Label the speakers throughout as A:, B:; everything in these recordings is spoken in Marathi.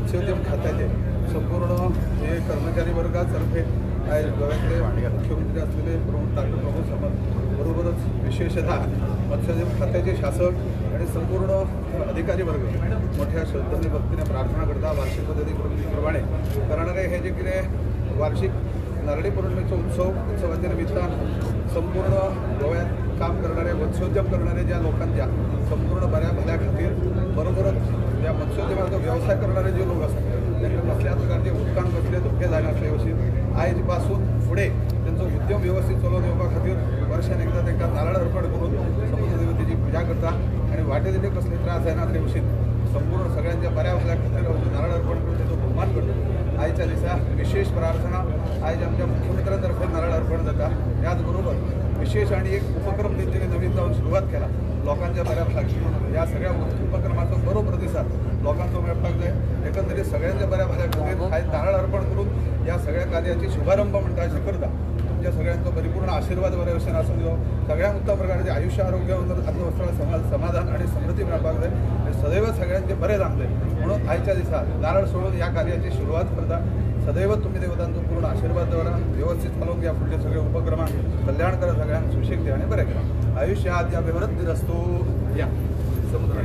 A: मत्स्योद्यम खात्याचे संपूर्ण जे कर्मचारी वर्गातर्फे आज गोव्यातले मुख्यमंत्री असलेले प्रमोद सावंत बरोबरच विशेषतः मत्स्योद्यम खात्याचे शासक आणि संपूर्ण अधिकारी वर्ग मोठ्या श्रद्धेने भक्तीने प्रार्थना करता वार्षिक पद्धतीप्रमाणे करणारे हे जे किती वार्षिक नारळी पौर्णिमेचा उत्सवाच्या निमित्तानं संपूर्ण गोव्यात काम करणारे मत्स्योद्यम करणारे ज्या लोकांच्या संपूर्ण बऱ्या भल्या खातीर बरोबरच या मत्स्योद्यमाचा व्यवसाय करणारे जे लोक असतात त्यांना कसल्या प्रकारचे उत्कान कसले धोके जाय नासले अशी आजपासून पुढे त्यांचा उद्यम व्यवस्थित चालवून येवपा खातीर वर्षान एकदा त्यांना नारळ अर्पण करून समुद्र देवतेची पूजा करता आणि वाटेत कसले त्रास जायना ते अशी संपूर्ण सगळ्यांच्या बऱ्या भल्या खातीर नारळ अर्पण करून त्याचा बहुमान करतो आजच्या दिसा विशेष प्रार्थना आज आमच्या मुख्यमंत्र्यांतर्फे नारळ अर्पण जाता त्याचबरोबर विशेष आणि एक उपक्रम त्यांनी नवीन जाऊन सुरुवात केला लोकांच्या बऱ्या भल्या या सगळ्या उपक्रमाचा बरो प्रतिसाद लोकांचा मेळपाक जाय एकंदरीत सगळ्यांच्या बऱ्या भल्या खातीर आज नारळ अर्पण करून या सगळ्या कार्याची शुभारंभ म्हणटा अशी करता तुमच्या सगळ्यांचा परिपूर्ण आशीर्वाद बऱ्या विषयान आसूं दिवो सगळ्या उत्तम प्रकारचे आयुष्य आरोग्य अर्थव्यवस्था समाधान आणि समृद्धी मेळपाक जाय सदैव सगळ्यांचे बरे जातले म्हणून आजच्या दिसा नारळ सोडून या कार्याची सुरुवात करता सदैव तुम्ही देवतांचा पूर्ण आशीर्वाद द्वारा व्यवस्थित चालवून घ्या पुढचे सगळे उपक्रमांक कल्याण करा सगळ्यांना सुशिक द्या आणि बरे करा आयुष्य आद्या विवृत्ती असतो या समुद्र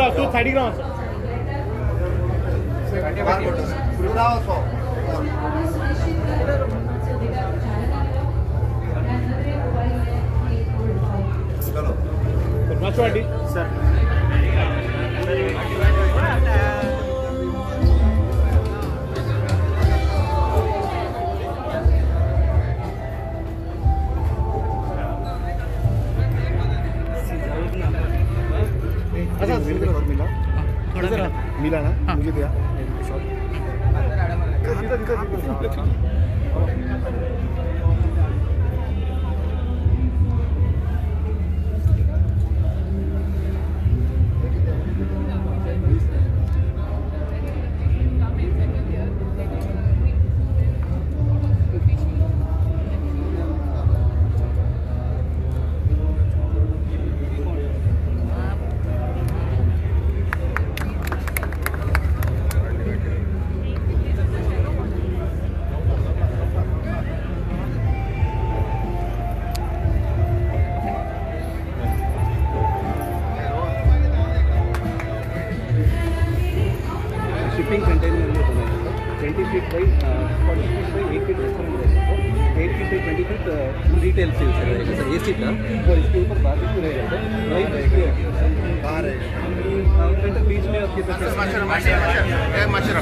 B: तू साइड ग्राउंड चलो सर टीव्हीला ना मुली द्या शिपिंग कंटेनरमध्ये बनाया 20 फीट बाई 40 फीट बाई 8 फीट रेस्टोरेंट है 8 फीट बाई 20 फीट रिटेल सेल्स है सर एसी का और इसके ऊपर बारबेक्यू रहेगा राइट बाहर है सेंटर बीच में आपके पास माशरा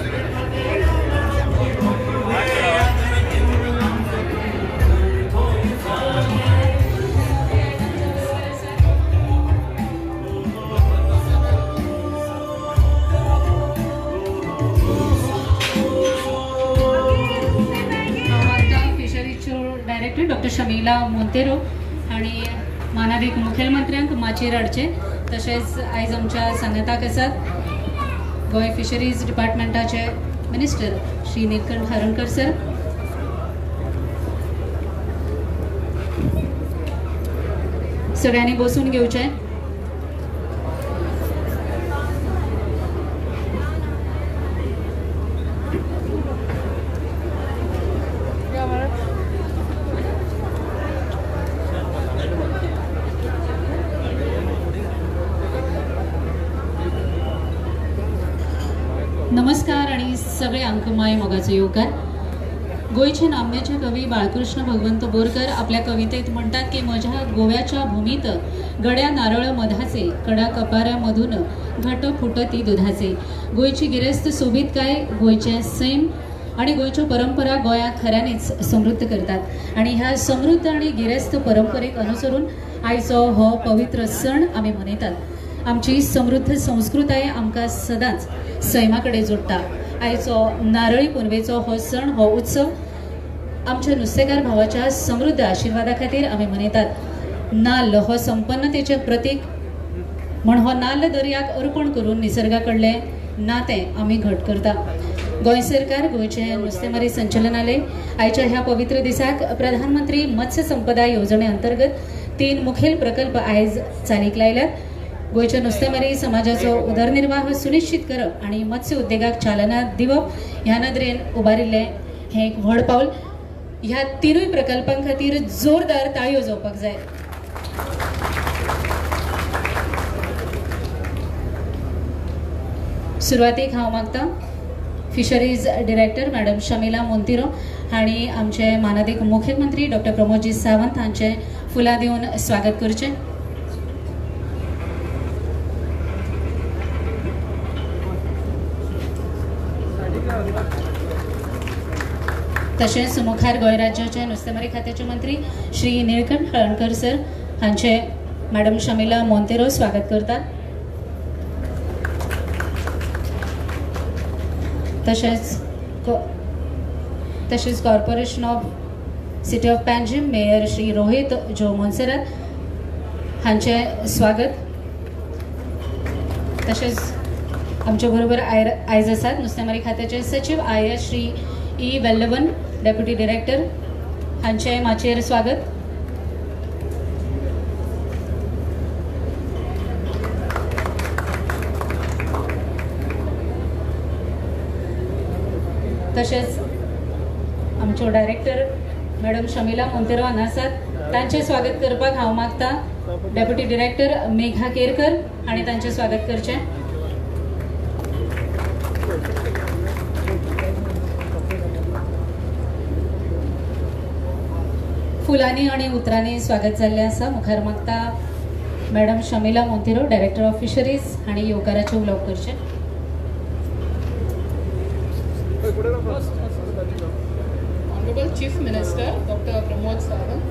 C: डायरेक्टर डॉक्टर शमीला मोंतेरो आणि मानाधिक मुखेलमंत्र्यांक माचेराडचे तशेंच आयज आमच्या सांगताक आसात गोंय फिशरीज डिपार्टमेंटाचे मिनिस्टर श्री नीलकंठ हरणकर सर, सगळ्यांनी बसून घेवचे. नमस्कार आणि सगळे अंकमाय मोगाचो येवकार. गोयचे नामनेचे कवी बाळकृष्ण भगवंत बोरकर आपल्या कवितेत म्हणतात की म्हज्या गोव्याच्या भूमीत गड्या नारळ मधाचे कडा कपाऱ्यामधून घट फुटती दुधाचे. गोयची गिरेस्त सोबीत काय गोयचे सैम आणि गोयच्यो परंपरा गोया खऱ्यानीच समृद्ध करतात आणि ह्या समृद्ध आणि गिरेस्त परंपरेक अनुसरून आयचो हो पवित्र सण आमी मनयतात. आमची समृद्ध संस्कृताय आमकां सदांच सैमाकडे जोडटा. आयचो नारळी पुनवेचो हो सण हो उत्सव आमच्या नुस्तेकार भावाच्या समृद्ध आशिर्वादा खातीर आमी मनयतात. नाल्ल हो संपन्नतेचे प्रतीक म्हण हो नाल्ल दर्याक अर्पण करून निसर्गा कडलें नातें आमी घट करता. गोंय सरकार गोंयचे नुस्तेमारी संचालनालय आयच्या ह्या पवित्र दिसाक प्रधानमंत्री मत्स्य संपदा येवजणे अंतर्गत 3 मुखेल प्रकल्प आयज चालीक लायल्यात. गोयच्या नुस्तेमारी समाजाचो उदरनिर्वाह सुनिश्चित करप आणि मत्स्य उद्देगाक चालना दिवप ह्या नदरेन उबारिल्ले हे एक व्हड पावल. ह्या 3 प्रकल्पां खातीर जोरदार ताळयो जावपाक जाय. सुरवातीक हांव मागता fisheries director madam Shamila Monteiro हांणी आमचे माननीय मुख्यमंत्री डॉक्टर प्रमोदजी सावंत हांचे फुलां दिवन स्वागत करचें. तशेंच मुखार गोंय राज्याचे नुस्तेमारी खात्याचे मंत्री श्री नीलकंठ हरणकर सर हांचे मॅडम शमीला मोंतेरो स्वागत करतात. तशेंच corporation of city of Panjim mayor Shri Rohit जो मोन्सेरात हांचे स्वागत. तशेंच आमचे बरोबर आयज आसात नुस्तेमारी खात्याचे सचिव IAS Shri E. Vellavan deputy director हांचे माचेर स्वागत. तशेंच आमचो डायरेक्टर मॅडम शमीला मोंतेरो हांगा आसात तांचे स्वागत करपाक हांव मागता डेप्युटी डिरेक्टर मेघा केरकर हांणी तांचे स्वागत करचें. फुलांनी आणि उतरांनी स्वागत जाल्लें आसा. मुखार मागता madam Shamila Monteiro director of fisheries हांणी येवकाराचे उलोवप करचें.
D: Honorable Chief Minister Dr. Pramod Sawant,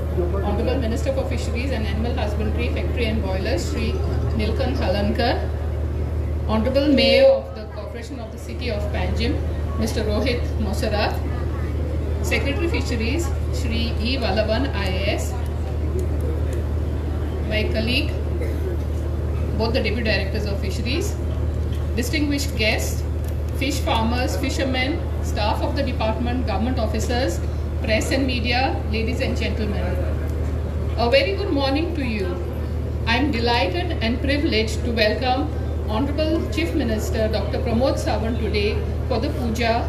D: Honorable Minister for Fisheries and Animal Husbandry, Factory and Boilers Shri Nilkant Halankar, Honorable Mayor of the Corporation Corporation of the City of Panjim, Mr. Rohit Mosarat, Secretary Fisheries, Shri E. Valavan IAS, my colleague, both the Deputy Directors of Fisheries, distinguished guests, fish farmers, fishermen, staff of the department, government officers, press and media, ladies and gentlemen. A very good morning to you. I am delighted and privileged to welcome Honorable Chief Minister Dr. Pramod Sawant today for the puja.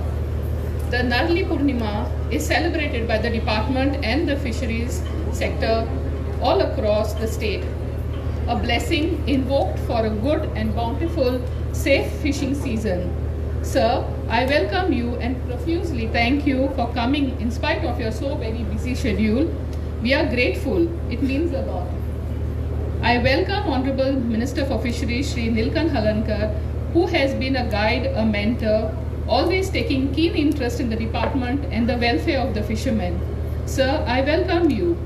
D: The Narli Purnima is celebrated by the department and the fisheries sector all across the state. A blessing invoked for a good and bountiful, safe fishing season. Sir, I welcome you and profusely thank you for coming in spite of your so very busy schedule. We are grateful. It means a lot. I welcome Honorable Minister for Fisheries, Shri Nilkan Halankar, who has been a guide, a mentor, always taking keen interest in the department and the welfare of the fishermen. Sir, I welcome you.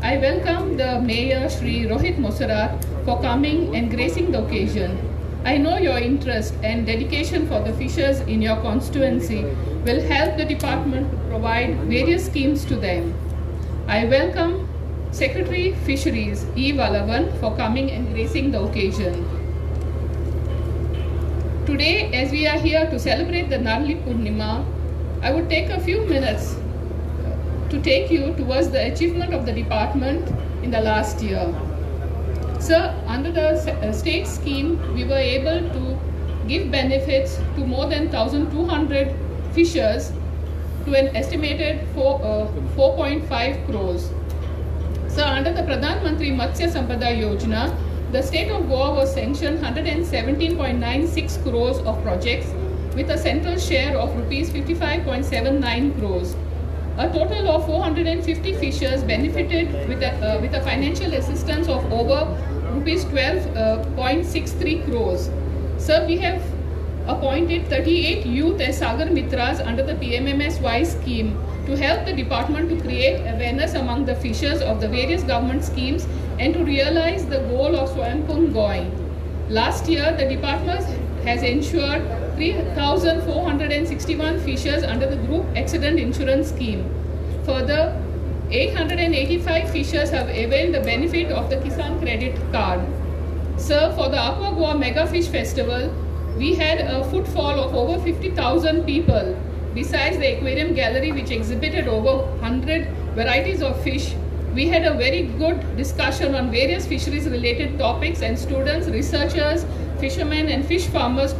D: I welcome the Mayor, Shri Rohit Mosarat, for coming and gracing the occasion. I know your interest and dedication for the fishers in your constituency will help the department to provide various schemes to them. I welcome Secretary Fisheries E. Valavan for coming and gracing the occasion. Today, as we are here to celebrate the Narli Purnima, I would take a few minutes to take you towards the achievement of the department in the last year. Sir, under the state scheme, we were able to give benefits to more than 1,200 fishers to an estimated 4.5 crores. So under the Pradhan Mantri Matsya Sampada Yojana, the state of Goa was sanctioned 117.96 crores of projects with a central share of rupees 55.79 crores. A total of 450 fishers benefited with a financial assistance of over rupees 12.63 crores. Sir, we have appointed 38 youth as Sagar Mitras under the PMMSY scheme to help the department to create awareness among the fishers of the various government schemes and to realize the goal of Swayampun Going. Last year, the department has ensured 3,461 fishers under the Group Accident Insurance Scheme. Further, 885 fishers have availed the benefit of the Kisan Credit Card. Sir, for the Aqua Goa Mega Fish Festival, we had a footfall of over 50,000 people. Besides the aquarium gallery, which exhibited over 100 varieties of fish, we had a very good discussion on various fisheries related topics, and students, researchers, fishermen and fish farmers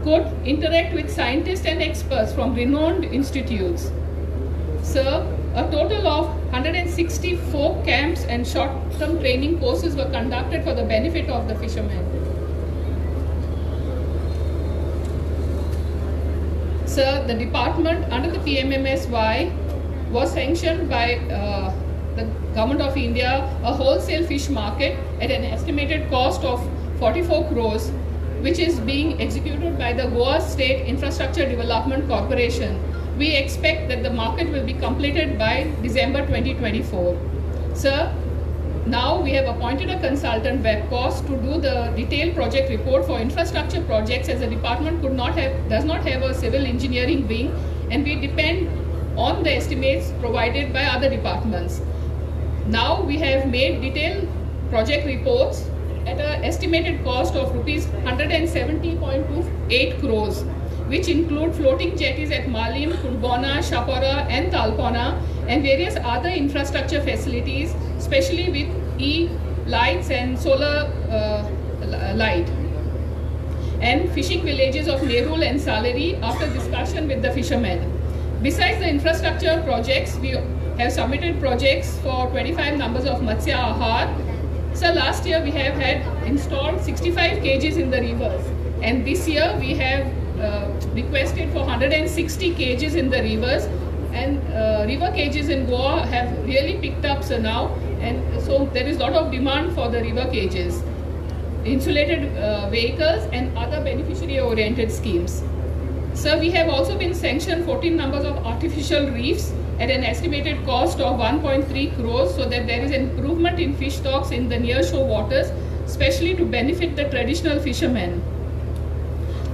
D: could interact with scientists and experts from renowned institutes. Sir, a total of 164 camps and short-term training courses were conducted for the benefit of the fishermen. Sir, the department under the PMMSY was sanctioned by the Government of India a wholesale fish market at an estimated cost of 44 crores, which is being executed by the Goa State Infrastructure Development Corporation. We expect that the market will be completed by December 2024. Sir, now we have appointed a consultant, Webcos, to do the detailed project report for infrastructure projects, as the department does not have a civil engineering wing, and we depend on the estimates provided by other departments. Now we have made detailed project reports at an estimated cost of rupees 170.28 crores, which include floating jetties at Malim, Kurbona, Shapora and Talpona, and various other infrastructure facilities, especially with e-lights and solar light, and fishing villages of Nerul and Salari after discussion with the fishermen. Besides the infrastructure projects, we have submitted projects for 25 numbers of Matsya Ahar. So last year we have had installed 65 cages in the rivers, and this year we have requested for 160 cages in the rivers, and river cages in Goa have really picked up now, and so there is a lot of demand for the river cages, insulated vehicles and other beneficiary oriented schemes. So we have also been sanctioned 14 numbers of artificial reefs at an estimated cost of 1.3 crores, so that there is an improvement in fish stocks in the near shore waters, especially to benefit the traditional fishermen.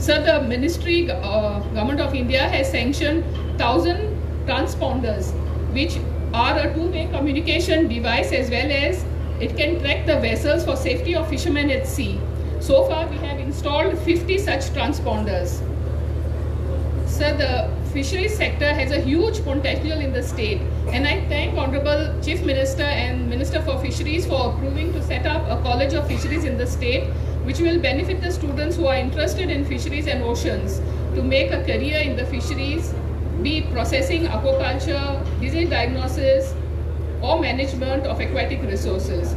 D: So the ministry, government of India has sanctioned 1,000 transponders, which are a two-way communication device, as well as it can track the vessels for safety of fishermen at sea. So far, we have installed 50 such transponders. So the fisheries sector has a huge potential in the state, and I thank Honorable Chief Minister and Minister for Fisheries for approving to set up a College of Fisheries in the state, which will benefit the students who are interested in fisheries and oceans to make a career in the fisheries, be it processing, aquaculture, disease diagnosis, or management of aquatic resources.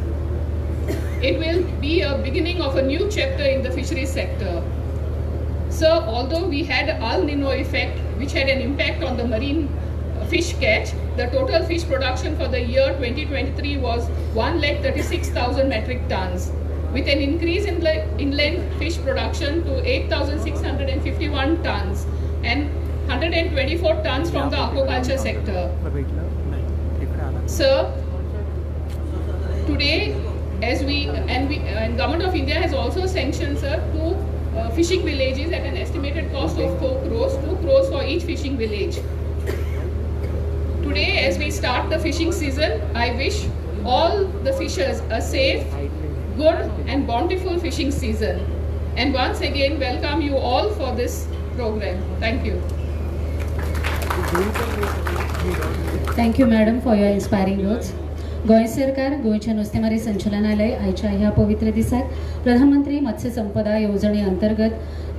D: It will be a beginning of a new chapter in the fisheries sector. So although we had El Nino effect, which had an impact on the marine fish catch, the total fish production for the year 2023 was 136,000 metric tons, with an increase in the inland fish production to 8,651 tons and 124 tons from the aquaculture sector. So today, and Government of India has also sanctioned, sir, two fishing villages at an estimated cost of 4 crores, 2 crores for each fishing village. Today, as we start the fishing season, I wish all the fishers a safe, good and bountiful fishing season. And once again, welcome you all for this program. Thank you.
C: Thank you, madam, for your inspiring words. गोय सरकार गोयच्या नुस्तेमारी संचालनालय आयच्या ह्या पवित्र दिसाक प्रधानमंत्री मत्स्य संपदा येवजणे अंतर्गत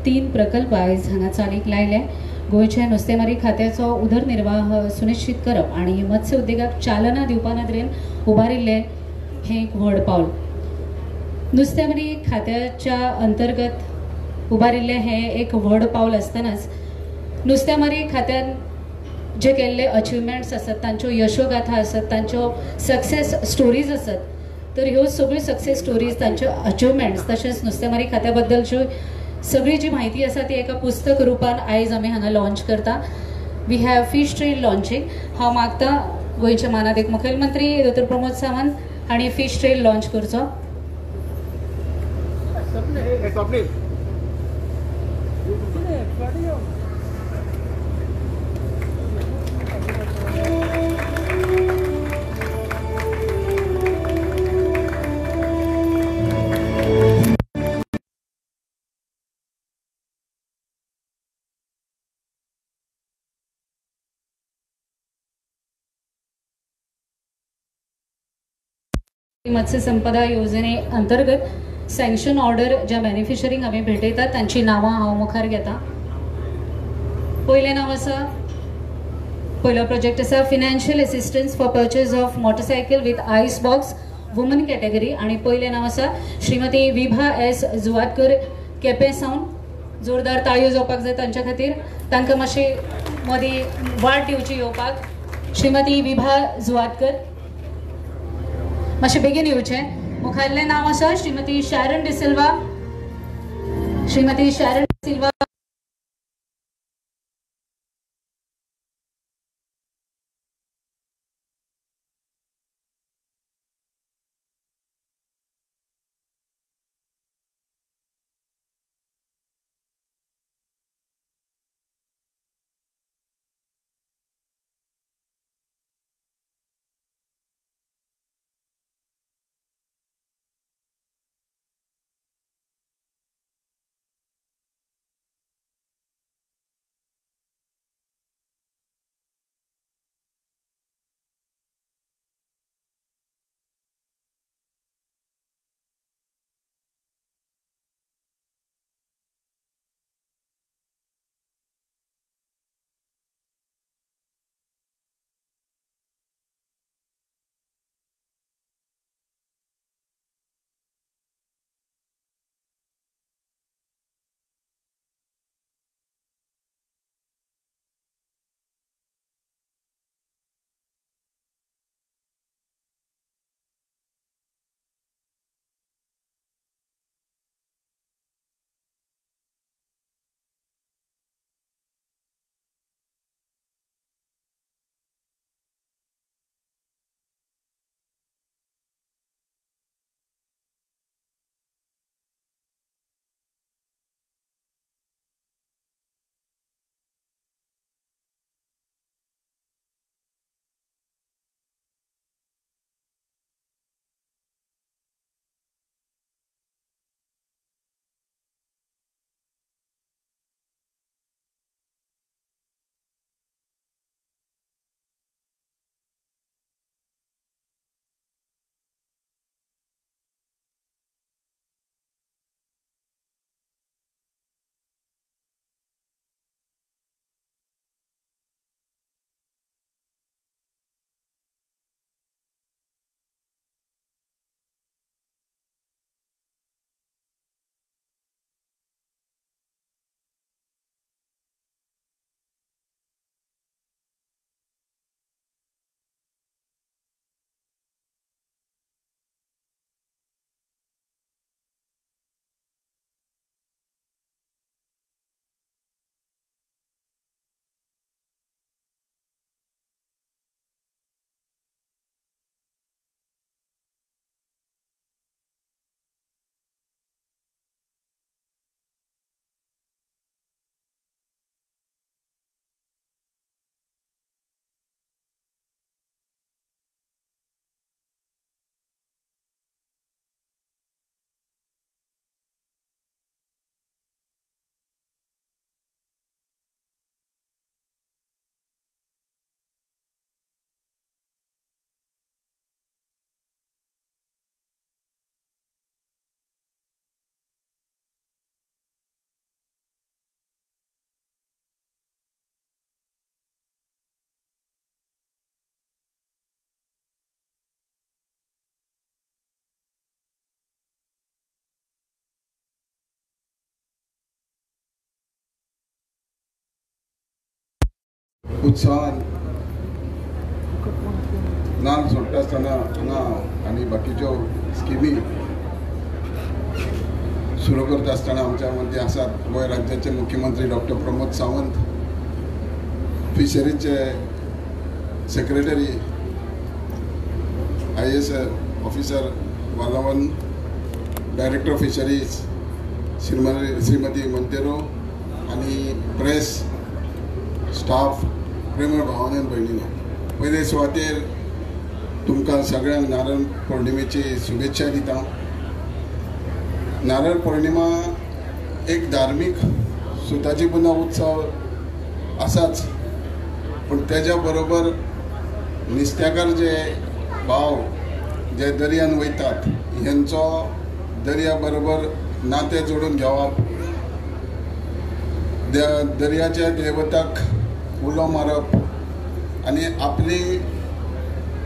C: 3 प्रकल्प आयज हांगा चालीक लायले. गोयच्या नुस्तेमारी खात्याचो उदरनिर्वाह सुनिश्चित करप आणि मत्स्य उद्देगाक चालना दिवपा नदरेन उबारिल्ले हे एक व्हड पावल. नुस्तेमारी खात्याच्या अंतर्गत उबारिल्ले हे एक व्हड पावल आसतनाच नुस्तेमारी खात्यान जे केल्ले अचिवमेंट्स आसत, तांच्यो यशोगाथा आसत, तांच्यो सक्सेस स्टोरीज आसत, तर ह्यो सगळ्यो सक्सेस स्टोरीज, तांच्यो अचिवमेंट्स तशेंच नुस्तेमारी खात्या बद्दलच्यो सगळी जी माहिती आसा ती एका पुस्तक रुपान आयज आमी हांगा लॉन्च करता. We have fish trade launching. हांव मागता गोंयचे मानादेक मुखेलमंत्री डॉ. प्रमोद सावंत हांणी फिश ट्रेड लॉन्च करचो. मत्स्य संपदा योजने अंतर्गत सँक्शन ऑर्डर ज्या बेनिफिशरींक आमी भेटयतात तांची नांवां हांव मुखार घेता. पयलें नांव आसा, पयलो प्रोजेक्ट आसा financial assistance for purchase of motorcycle with ice box woman category, आनी पयलें नांव आसा श्रीमती विभा एस जुवादकर केपें सावन. जोरदार ताळयो जावपाक जाय तांच्या खातीर. तांकां मातशी मदीं वाट दिवची येवपाक. श्रीमती विभा जुवादकर मातशें बेगीन येवचें. मुखारलें नांव आसा श्रीमती शॅरन डिसिल्वा. श्रीमती शॅरन डिसिल्वा
E: उत्साहान नाल सोडटा आसतना हांगा आनी बाकीच्यो स्किमी सुरू करता आसतना आमच्या मध्य आसात गोंय राज्याचे मुख्यमंत्री डॉक्टर प्रमोद सावंत, फिशरीचे secretary IAS officer Valavan, director of fisheries Shrimati Monteiro आणि प्रेस स्टाफ प्रेमळ भावांनी आनी भयणींनो, पयले सुवातेर तुमकां सगळ्यांक नारळ पौर्णिमेची शुभेच्छा दिता. नारळ पौर्णिमा एक धार्मीक सुताची पुन्हा उत्सव आसाच, पण तेज्या बरोबर नुस्तेकार जे भाव जे दर्यान वयतात हेंचो दर्या बरोबर नातें जोडून घेवप, दर्याच्या देवताक उलो मारप आनी आपली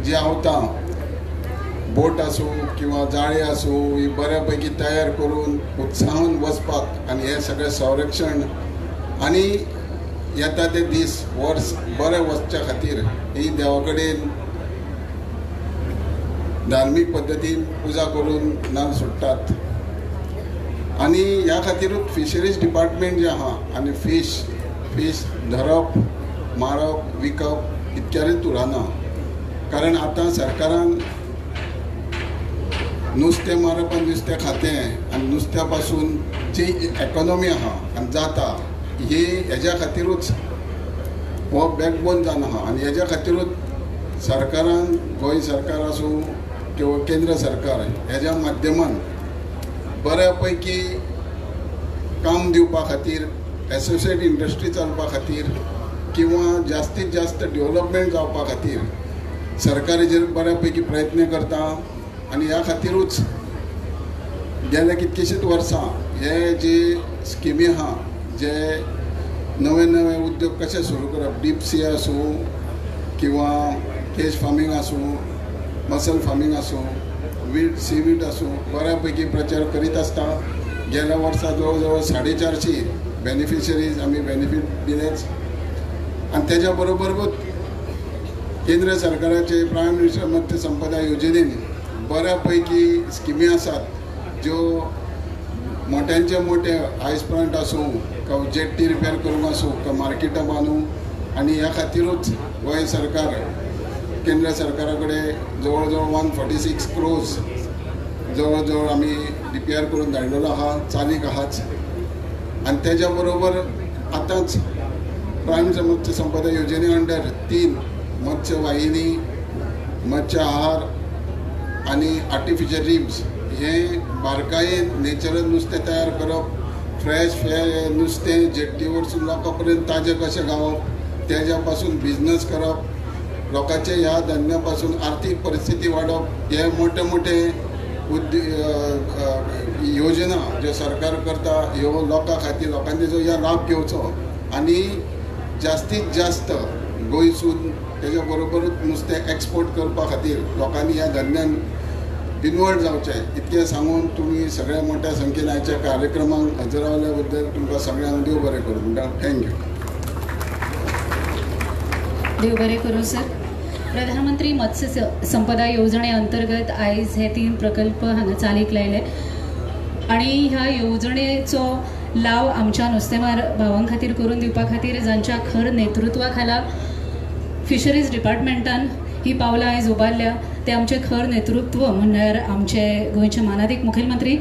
E: जी आवतां बोट आसूं किंवा जाळे आसूं ही बऱ्या पैकी तयार करून उत्साहान वचपाक आनी हे सगळें संरक्षण आनी येता ते दीस वर्स बरें वचच्या खातीर ही देवा कडेन धार्मीक पद्दतीन पुजा करून नाल सोडटात. आनी ह्या खातीरूच फिशरीज डिपार्टमेंट जे आहा आनी फीश धरप मारप विकप इतक्यारीच उरना, कारण आतां सरकारान नुस्तें मारप आनी नुस्तें खातें आनी नुस्त्या पासून जी इकॉनॉमी आहा आनी जाता ही हेज्या खातीरूच हो बॅकबोन जावन आहा. आनी हेज्या खातीरूच सरकारान गोंय सरकार आसूं किंवा केंद्र सरकार हेज्या माध्यमान बऱ्या पैकी काम दिवपा खातीर, एसोसिएट इंडस्ट्री चलपा खातीर किंवा जास्तीत जास्त डेव्हलपमेंट जावपा खातीर सरकार हेजेर बऱ्या पैकी प्रयत्न करता. आनी ह्या खातीरूच गेल्या कितकीशींच वर्सां हे जे स्किमी आहा जे नवे नवे उद्योग कशे सुरू करप, डीप सी आसूं किंवा केज फार्मींग आसूं, मसल फार्मींग आसूं, सीवीड आसूं, बऱ्या पैकी प्रचार करीत आसता. गेल्या वर्सा जवळ जवळ 450 बेनिफिशरीज आमी बेनिफीट दिलेच. आनी तेज्या बरोबरूच केंद्र सरकाराचे प्रायम मिनिस्टर मत्स्य संपदा योजनेन बऱ्या पैकी स्किमी आसात ज्यो मोठ्यांचे मोठे आयस प्लांट आसूं का जेट्टी रिपेर करूंक आसूं का मार्केटां बांदूं. आनी ह्या खातीरूच गोंय सरकार केंद्र सरकारा कडेन जवळ जवळ 146 crores जवळ जवळ आमी DPR करून धाडलेलो आहा, चालीक आहाच. आनी तेज्या बरोबर आतांच प्रायम मत्स्य संपदा योजने अंडर 3 मत्स्य वाहिनी, मत्स्य आहार आनी आर्टिफिशियल रिम्स हे बारकायेन नेचरल नुस्तें तयार करप, फ्रेश नुस्तें जेट्टी वरसून लोकां पर्यंत ताजें कशें गावप, तेज्या पासून बिजनस करप, लोकांचे ह्या धंद्या पासून आर्थीक परिस्थिती वाडप, हे मोठे मोठे योजना ज्यो सरकार करता ह्यो लोकां खातीर लोकांनी जो ह्या लाभ घेवचो आनी जास्तीत जास्त गोंयसून तेज्या बरोबरूच नुस्तें एक्सपोर्ट करपा खातीर लोकांनी ह्या धंद्यान इन्वॉल्व जावचें इतकें सांगून तुमी सगळ्या मोठ्या संख्येन आयच्या कार्यक्रमांक हजर रावल्या बद्दल तुमकां सगळ्यांक देव बरें करूं म्हणटा. थँक्यू.
C: देव बरें करूं सर. प्रधानमंत्री मत्स्य संपदा योजने अंतर्गत आयज हे 3 प्रकल्प हांगा चालीक लायले आनी ह्या येवजणेचो लाव आमच्या नुस्तेमार भावां खातीर करून दिवपा खातीर जांच्या खर नेतृत्वा खाला फिशरीज डिपार्टमेंटान ही पावलां आयज उबारल्या ते आमचे खर नेतृत्व म्हणल्यार आमचे गोंयचे मानादीक मुखेलमंत्री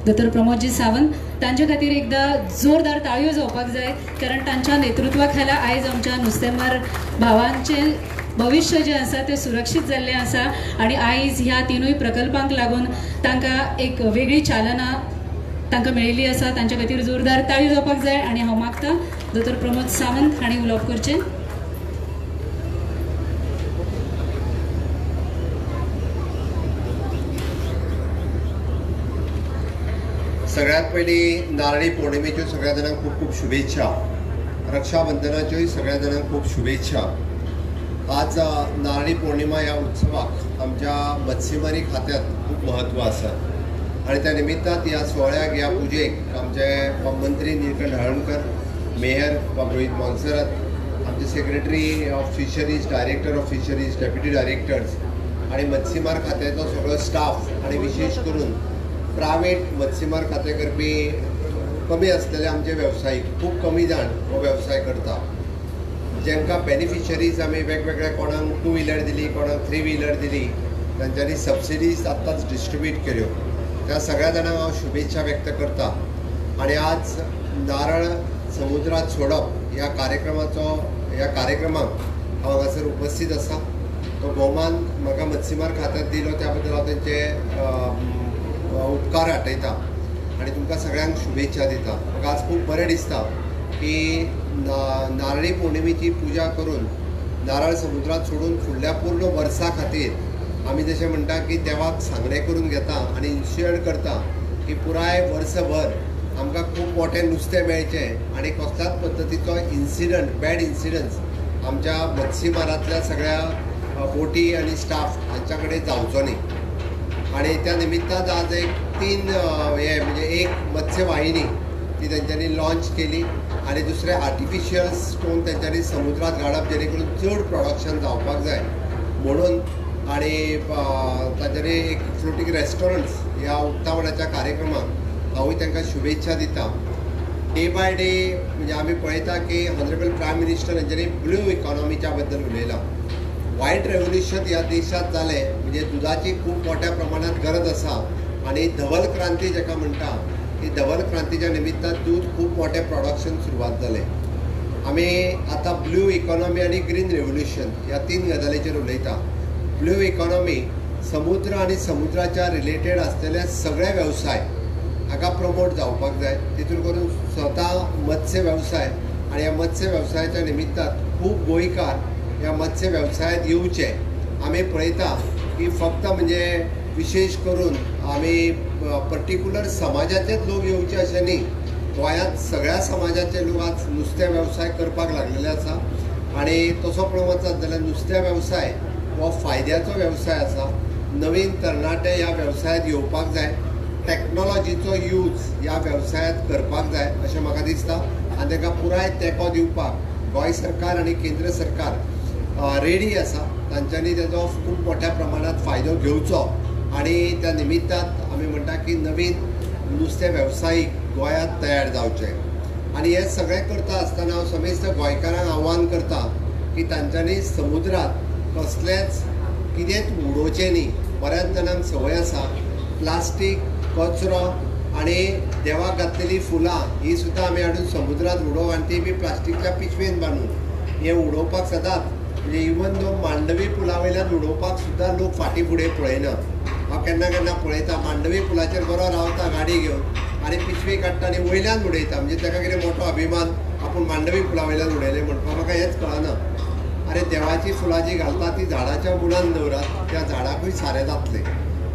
C: दोतोर प्रमोदजी सावंत. तांचे खातीर एकदा जोरदार ताळयो जावपाक जाय, कारण तांच्या नेतृत्वा खाला आयज आमच्या नुस्तेमार भावांचे भविष्य जे आसा ते सुरक्षीत जाल्लें आसा आनी आयज ह्या 3 प्रकल्पांक लागून तांकां एक वेगळी चालना तांकां मेळिल्ली आसा. तांचे खातीर जोरदार ताळयो जावपाक जाय आनी हांव मागता दोतोर प्रमोद सावंत हांणी उलोवप करचें.
F: सगळ्यात पयलीं नारळी पौर्णिमेच्यो सगळ्या जाणांक खूब खूब शुभेच्छा. रक्षाबंधनाच्योय सगळ्या जाणांक खूब शुभेच्छा. आज नारळी पौर्णिमा ह्या उत्सवाक आमच्या मत्स्यमारी खात्यात खूब महत्व आसा आनी त्या निमित्तान ह्या सोहळ्याक ह्या पुजेक आमचे मंत्री निलकंठ हळर्णकर, मेयर रोहित मोन्सेरात, आमचे आमचे secretary of fisheries, director of fisheries, deputy directors आणि मत्स्यमार खात्याचो सगळो स्टाफ आणि विशेष करून प्रायवेट मत्स्यमार खाते करपी कमी असलेले आमचे व्यावसायिक, खूप कमी जाण हो वेवसाय करता, जेंकां बेनिफिशरीज आमी वेगवेगळ्या कोणाक 2 व्हिलर दिली, कोणाक 3 व्हिलर दिली, तांच्यांनी सबसिडीज आत्ताच डिस्ट्रिब्यूट केल्यो. त्या सगळ्या जाणांक हांव शुभेच्छा व्यक्त करता. आणि आज नारळ समुद्रात सोडप ह्या कार्यक्रमाक हांव हांगासर उपस्थित आसा. तो भोवमान म्हाका मत्स्यमार खात्यात दिलो त्या बद्दल हांव तेंचे उपकार आठयता आणि तुमकां सगळ्यांक शुभेच्छा दिता. म्हाका आज खूब बरें दिसता की नारळी पौर्णिमेची पुजा करून नारळ समुद्रात सोडून फुडल्या पूर्ण वर्सा खातीर आमी जशें म्हणटा की देवाक सांगणें करून घेता आणि इन्श्योर करता की पुराय वर्सभर आमकां खूब मोठें नुस्तें मेळचें आणि कसल्याच पद्दतीचो बॅड इन्सिडंट्स आमच्या मत्स्यमारांतल्या सगळ्या बोटी आणि स्टाफ हांच्या कडेन जावचो न्ही. आणि त्या निमित्तान आज एक 3 म्हणजे एक मत्स्यवाहिनी ती तेंच्यांनी लॉन्च केली आणि दुसरें आर्टिफिशियल स्टोन तेंच्यांनी समुद्रात घालप जेणे करून चड प्रोडक्शन जावपाक जाय म्हणून. आणि तांच्यांनी एक फ्लोटींग रेस्टॉरंट्स ह्या उक्तावणाच्या कार्यक्रमाक हांवूय तांकां शुभेच्छा दिता. डे बाय डे म्हणजे आमी पळयता की ऑनरेबल प्रायम मिनिस्टर हेंच्यांनी ब्लू इकॉनॉमीच्या बद्दल उलयलां. व्हायट रेव्होल्युशन ह्या देशात जालें म्हणजे दुधाची खूब मोठ्या प्रमाणात गरज आसा आणि धवल क्रांती जेका म्हणटा ही धवल क्रांतीच्या निमित्तान दूध खूब मोठें प्रोडक्शन सुरवात जालें. आमी आतां ब्लू इकॉनॉमी आणि ग्रीन रेव्होल्युशन ह्या 3 गजालींचेर उलयता. ब्लू इकॉनॉमी समुद्र आणि समुद्राच्या रिलेटेड असलेले सगळे वेवसाय हाका प्रमोट जावपाक जाय. तितून करून स्वता मत्स्य वेवसाय आणि ह्या मत्स्य वेवसायाच्या निमित्तान खूब गोंयकार ह्या मत्स्य वेवसायात येवचे. आमी पळयता की फक्त म्हणजे विशेष करून आमी पर्टिक्युलर समाजाचेच लोक येवचे अशें न्ही. गोंयांत सगळ्या समाजाचे लोक आज नुस्तें वेवसाय करपाक लागलेले आसा आणि तसो पळोवंक वचत जाल्यार नुस्त्या वेवसाय हो फायद्याचो वेवसाय आसा. नवीन तरणाटे ह्या वेवसायात येवपाक जाय. टॅक्नॉलॉजीचो यूज ह्या वेवसायात करपाक जाय अशें म्हाका दिसता आनी ताका पुराय तेंको दिवपाक गोंय सरकार आणि केंद्र सरकार रेडी आसा. तांच्यांनी तेजो खूब मोठ्या प्रमाणात फायदो घेवचो आणि त्या निमित्तान आमी म्हणटा की नवीन नुस्तें वेवसायीक गोंयांत तयार जावचे. आणि हे सगळें करता आसतना हांव समेस्त गोंयकारांक आव्हान करता की तांच्यांनी समुद्रात कसलेंच कितेंच उडोवचें न्ही. बऱ्याच जाणांक संवय आसा प्लास्टीक, कचरो आणि देवाक घातलेली फुलां ही सुद्दां आमी हाडून समुद्रांत उडोवप आणि ती बी प्लास्टीकच्या पिशवेन बांदून हे उडोवपाक सदांच म्हणजे इवन दो मांडवी पुला वयल्यान उडोवपाक सुद्दां लोक फाटीं फुडें पळयना. हांव केन्ना केन्ना पळयता मांडवी पुलाचेर बरो रावता गाडी घेवन आनी पिशवी काडटा आनी वयल्यान उडयता म्हणजे ताका कितें मोठो अभिमान आपूण मांडवी पुला वयल्यान उडयलें म्हणपाक म्हाका हेंच कळना. अरे देवाची फुलां जी घालता ती झाडाच्या मुळान दवरात, त्या झाडाकूय सारें जातलें.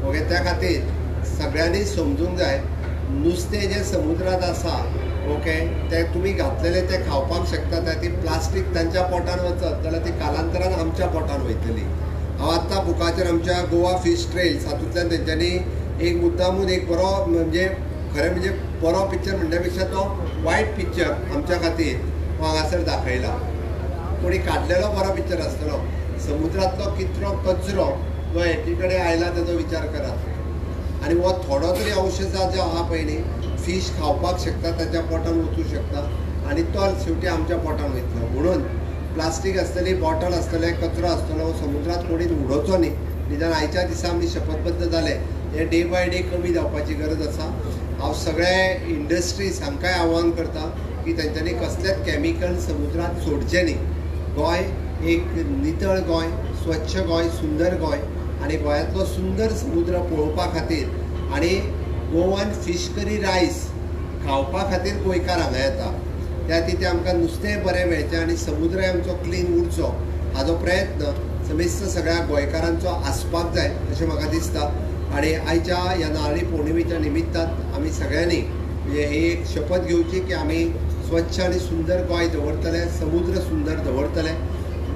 F: ओके, त्या खातीर सगळ्यांनी समजूंक जाय नुस्तें जें समुद्रांत आसा ओके ते तुमी घातलेले ते खावपाक शकता. ती प्लास्टीक तांच्या पोटान वचत जाल्यार ती कालांतरान आमच्या पोटान वयतली. हांव आत्तां बुकाचेर आमच्या गोवा फिश ट्रेल्स हातूंतल्यान तेंच्यांनी एक मुद्दामून एक बरो म्हणजे खरें म्हणजे बरो पिक्चर म्हणल्या पेक्षा तो वायट पिक्चर आमच्या खातीर हांगासर दाखयला. कोणी काडलेलो बरो पिक्चर आसतलो. समुद्रांतलो कितलो कचरो जो एकी कडेन आयला तेजो विचार करात. आणि वो थोडो तरी औषधा जो आहा पळय न्ही फीश खावपाक शकता ताच्या पोटान वचूं शकता आणि तो शेवटी आमच्या पोटान वयतलो. म्हणून प्लास्टीक आसतली, बॉटल आसतले, कचरो आसतलो समुद्रात कोणी उडोवचो न्ही. निदान आयच्या दिसा आमी शपथबद्ध जाले हे डे बाय डे कमी जावपाची गरज आसा. हांव सगळे इंडस्ट्रीज हांकांय आव्हान करता की तांच्यांनी कसलेच कॅमिकल समुद्रात सोडचे न्ही. गोंय एक नितळ गोंय, स्वच्छ गोंय, सुंदर गोंय आणि गोंयांतलो सुंदर समुद्र पळोवपा खातीर आणि गोवन फीश करी रायस खावपा खातीर गोंयकार हांगा येता. त्या तिथे आमकां नुस्तें बरें मेळचें आणि समुद्रय आमचो क्लीन उरचो हाजो प्रयत्न समेस्त सगळ्या गोंयकारांचो आसपाक जाय अशें म्हाका दिसता. आणि आयच्या ह्या नारळी पौर्णिमेच्या निमित्तान आमी सगळ्यांनी म्हणजे ही एक शपथ घेवची की आमी स्वच्छ आणि सुंदर गोंय दवरतले, समुद्र सुंदर दवरतले.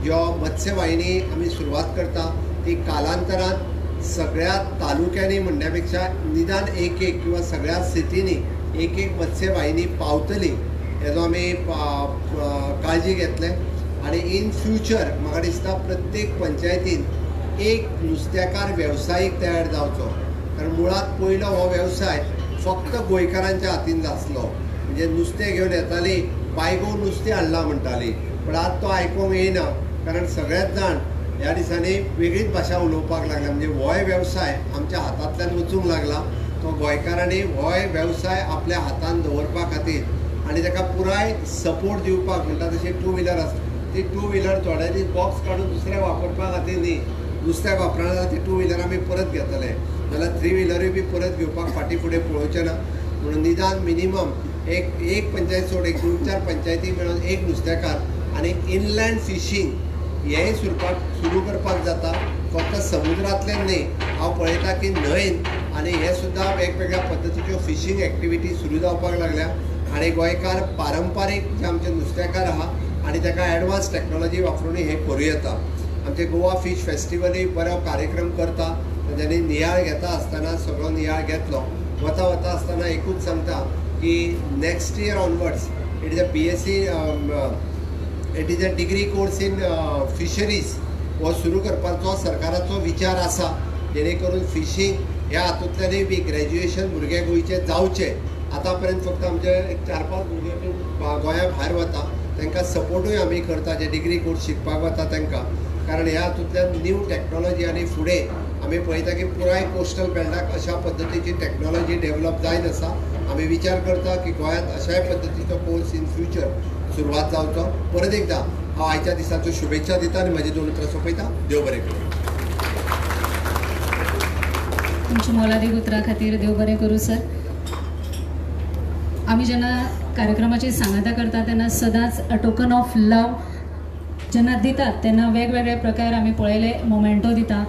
F: ज्यो मत्स्यवाहिनी आमी सुरवात करता ती कालांतरान सगळ्या तालुक्यांनी म्हणण्या पेक्षा निदान एक किंवा सगळ्या सिटींनी एक मत्स्यवाहिनी पावतली हेजो आमी काळजी घेतले. आणि इन फ्युचर म्हाका दिसता प्रत्येक पंचायतीन एक नुस्तेकार वेवसायीक तयार जावचो. कारण मुळात पयलो हो वेवसाय फक्त गोंयकारांच्या हातीन आसलो. म्हणजे नुस्तें घेवन येताली, बायगो नुस्तें हाडलां म्हणटाली, पण आज तो आयकूंक येना. कारण सगळेच जाण ह्या दिसांनी वेगळीच भाशा उलोवपाक लागला. म्हणजे होय वेवसाय आमच्या हातांतल्यान वचूंक लागला. तो गोंयकारांनी होय वेवसाय आपल्या हातान दवरपा खातीर आनी ताका पुराय सपोर्ट दिवपाक, म्हणटा तशी टू व्हिलर आसता ती टू व्हिलर थोड्यांनी बॉक्स काडून दुसऱ्या वापरपा खातीर न्ही, नुस्त्याक वापरना जाल्यार ती टू व्हिलर आमी परत घेतले, जाल्यार थ्री व्हिलरूय बी परत घेवपाक फाटीं फुडें पळोवचें ना. म्हणून निदान मिनिमम एक पंचायत सोड एक 2-4 पंचायती मेळून एक नुस्तेकार आनी इनलँड फिशींग हेंय सुरू करपाक जाता. फक्त समुद्रांतल्यान न्ही, हांव पळयता की न्हंयेन आनी हे सुद्दां वेगवेगळ्या पद्दतीच्यो फिशींग एक्टिविटी सुरू जावपाक लागल्या. आनी गोंयकार पारंपारीक जे आमचे नुस्तेकार आहा आनी ताका एडवान्स टॅक्नॉलॉजी वापरून हे करूं येता. आमचे गोवा फीश फेस्टिवलूय बरो कार्यक्रम करता. तांच्यांनी नियाळ घेता आसतना सगळो नियाळ घेतलो. वता आसतना एकूच सांगता की next year onwards it is a BSc it is a degree course in fisheries हो सुरू करपाचो सरकाराचो विचार आसा, जेणे करून फिशींग ह्या हातूंतल्यानय बी ग्रॅज्युएशन भुरगे गोंयचे जावचे. आतां पर्यंत फक्त आमचे 4-5 भुरगे गोंया भायर वता, तांकां सपोर्टूय आमी करता जे डिग्री कोर्स शिकपाक वता तांकां. कारण ह्या हातूंतल्यान न्यू टॅक्नॉलॉजी आनी फुडें आमी पळयता की पुराय कोस्टल बेल्टाक अशा पद्दतीची टॅक्नॉलॉजी डेव्हलप जायत आसा. आमी विचार करता की गोंयांत अशाय पद्दतीचो कोर्स इन फ्युचर सुरवात जावचो. परत एकदा हांव आयच्या दिसाच्यो शुभेच्छा दिता आनी म्हाजी 2 उतरां सोंपयता. देव बरें करूं.
C: तुमच्या मोलादीक उतरां खातीर देव बरें करूं सर. आमी जेन्ना कार्यक्रमाची सांगता करता तेन्ना सदांच अ टोकन ऑफ लव जेन्ना दितात तेन्ना वेगवेगळे प्रकार आमी पळयले, मोमेंटो दिता.